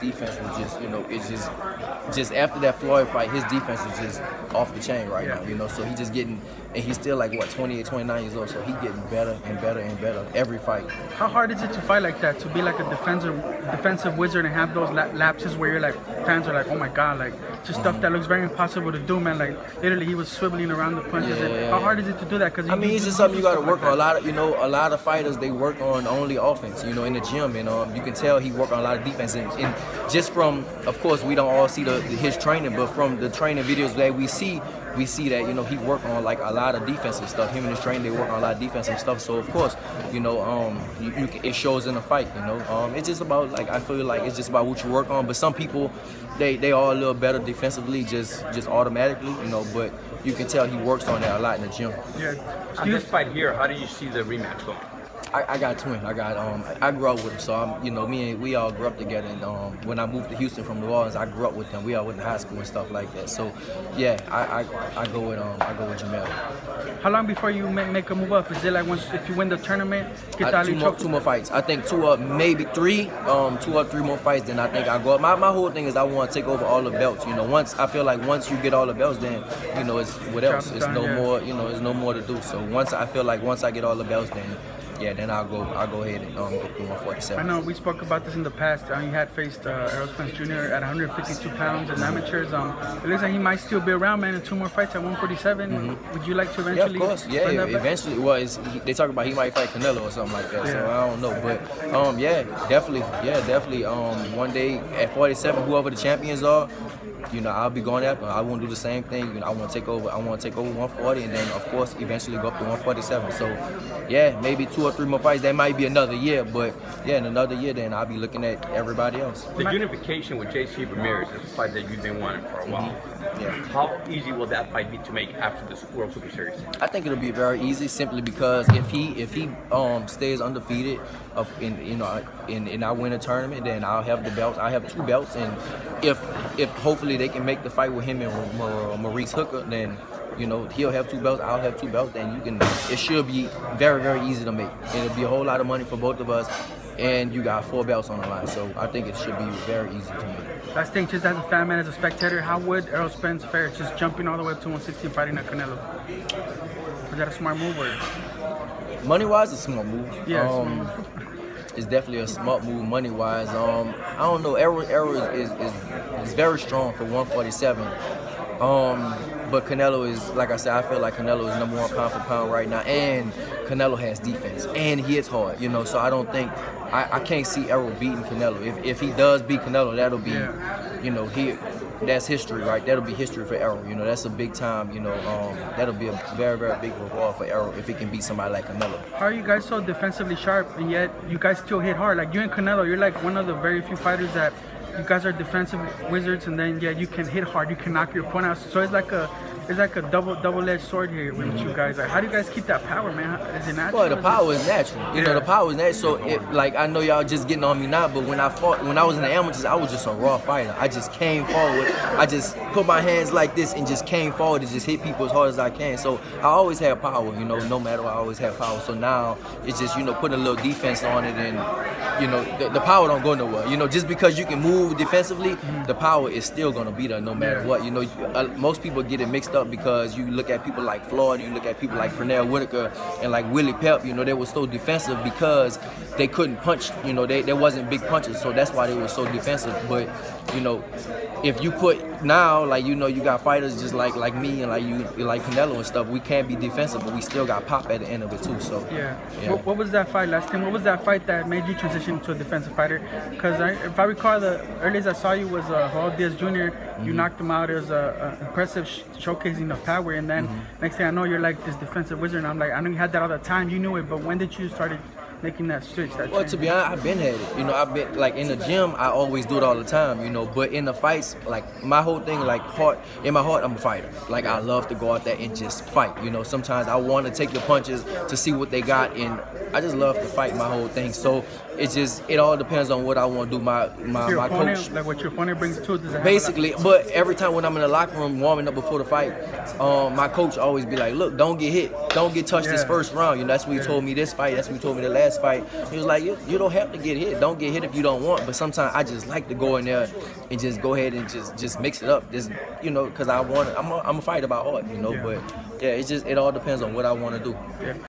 defense was just, you know, it's just after that Floyd fight, his defense is just off the chain right now, you know. So he just getting, and he's still like what 28, 29 years old. So he getting better and better and better every fight. How hard is it to fight like that? To be like a defensive wizard and have those lapses where you're like, fans are like, oh my god, like just stuff that looks very impossible to do, man. Like literally, he was swiveling around the punches. How hard is it to do that? Because I mean, it's just something you got to work on. A lot of, you know, a lot of fighters, they work on only offense, you know, in the gym, and you can tell he work on a lot of defense. And just from, of course, we don't all see his training, but from the training videos that we see that, you know, he work on like a lot of defensive stuff. Him and his trainer, they work on a lot of defensive stuff. So of course, you know, it shows in the fight. You know, it's just about, like, I feel like it's just about what you work on. But some people, they are a little better defensively, just automatically, you know. But you can tell he works on that a lot in the gym. Yeah. On this fight here, how do you see the rematch going? I got twin. I grew up with him, so you know, we all grew up together. And when I moved to Houston from New Orleans, I grew up with him. We all went to high school and stuff like that. So yeah, I go with Jamel. How long before you make a move up? Is it like once if you win the tournament, two more fights? I think maybe three, 2 or 3 more fights. Then I think I go up. My whole thing is I want to take over all the belts. You know, once you get all the belts, then you know it's what else? It's no more. You know, there's no more to do. So once I get all the belts, then. Yeah, then I'll go ahead and go through 147. I know we spoke about this in the past. You had faced Errol Spence Jr. at 152 pounds in amateurs. It looks like he might still be around, man, in 2 more fights at 147. Mm-hmm. Would you like to eventually? Yeah, of course. Yeah, eventually. Well, they talk about he might fight Canelo or something like that. Yeah. So I don't know, but yeah, definitely. One day at 47, whoever the champions are, you know, I'll be going after. I want to do the same thing. You know, I want to take over 140, and then of course eventually go up to 147. So yeah, maybe 2 or 3 more fights. That might be another year, but yeah, in another year, then I'll be looking at everybody else. The unification with JC Ramirez is a fight that you've been wanting for a while. Mm-hmm. Yeah. How easy will that fight be to make after this World Super Series? I think it'll be very easy, simply because if he stays undefeated and I win a tournament, then I'll have the belts. I have 2 belts, and if hopefully they can make the fight with him and Maurice Hooker, then you know he'll have 2 belts, I'll have 2 belts. Then it should be very, very easy to make. It'll be a whole lot of money for both of us, and you got 4 belts on the line. So I think it should be very easy to make. Last thing, just as a fan, man, as a spectator, how would Errol Spence fare just jumping all the way up to 160 fighting at Canelo? Was that a smart move or? Money-wise, it's a smart move. Yeah. It's definitely a smart move money-wise. I don't know. Errol is very strong for 147. But Canelo is, like I said, I feel like Canelo is number 1 pound for pound right now, and Canelo has defense, and he hits hard, you know. So I don't think I can't see Errol beating Canelo. If he does beat Canelo, that'll be, you know, that's history, right? That'll be history for Errol. You know, that's a big time. You know, that'll be a very, very big reward for Errol if he can beat somebody like Canelo. How are you guys so defensively sharp, and yet you guys still hit hard? Like you and Canelo, you're like one of the very few fighters that you guys are defensive wizards, and then you can hit hard, you can knock your opponent out. So it's like a double-edged sword here with you guys. Like, how do you guys keep that power, man? Is it natural? Well, the power is natural. You know, the power is natural. So like, I know y'all just getting on me now, but when I was in the amateurs, I was just a raw fighter. I just came forward. I just put my hands like this and just came forward and just hit people as hard as I can. So I always had power. You know, no matter what, I always had power. So now it's just, you know, putting a little defense on it, and you know, the power don't go nowhere. You know, just because you can move defensively, the power is still gonna be there no matter what. You know, most people get it mixed up because you look at people like Floyd, you look at people like Pernell Whitaker and like Willie Pep. You know, they were so defensive because they couldn't punch. You know, there wasn't big punches, so that's why they were so defensive. But you know, if you put now, like, you know, you got fighters just like me and like Canelo and stuff, we can't be defensive, but we still got pop at the end of it too. So yeah. What was that fight last time? What was that fight that made you transition to a defensive fighter? Because if I recall, the earliest I saw you was Raul Diaz Jr. You knocked him out. It was impressive showcasing of power, and then next thing I know, you're like this defensive wizard, and I'm like, I know you had that all the time, you knew it, but when did you started making that switch? Well, to be honest, I've been had it. You know, I've been, like, in the gym, I always do it all the time, you know, but in the fights, like, my whole thing, like, in my heart, I'm a fighter. Like, I love to go out there and just fight, you know. Sometimes I want to take the punches to see what they got, and I just love to fight, my whole thing. So it all depends on what I want to do. My opponent, coach, like what your opponent brings to it, does it have basically. But every time when I'm in the locker room warming up before the fight, my coach always be like, look, don't get hit, don't get touched this first round. You know, that's what he told me this fight. That's what he told me the last fight. He was like, you don't have to get hit. Don't get hit if you don't want. But sometimes I just like to go in there and just go ahead and just mix it up. Just, you know, because I'm a fighter by heart. You know, but yeah, it all depends on what I want to do. Yeah.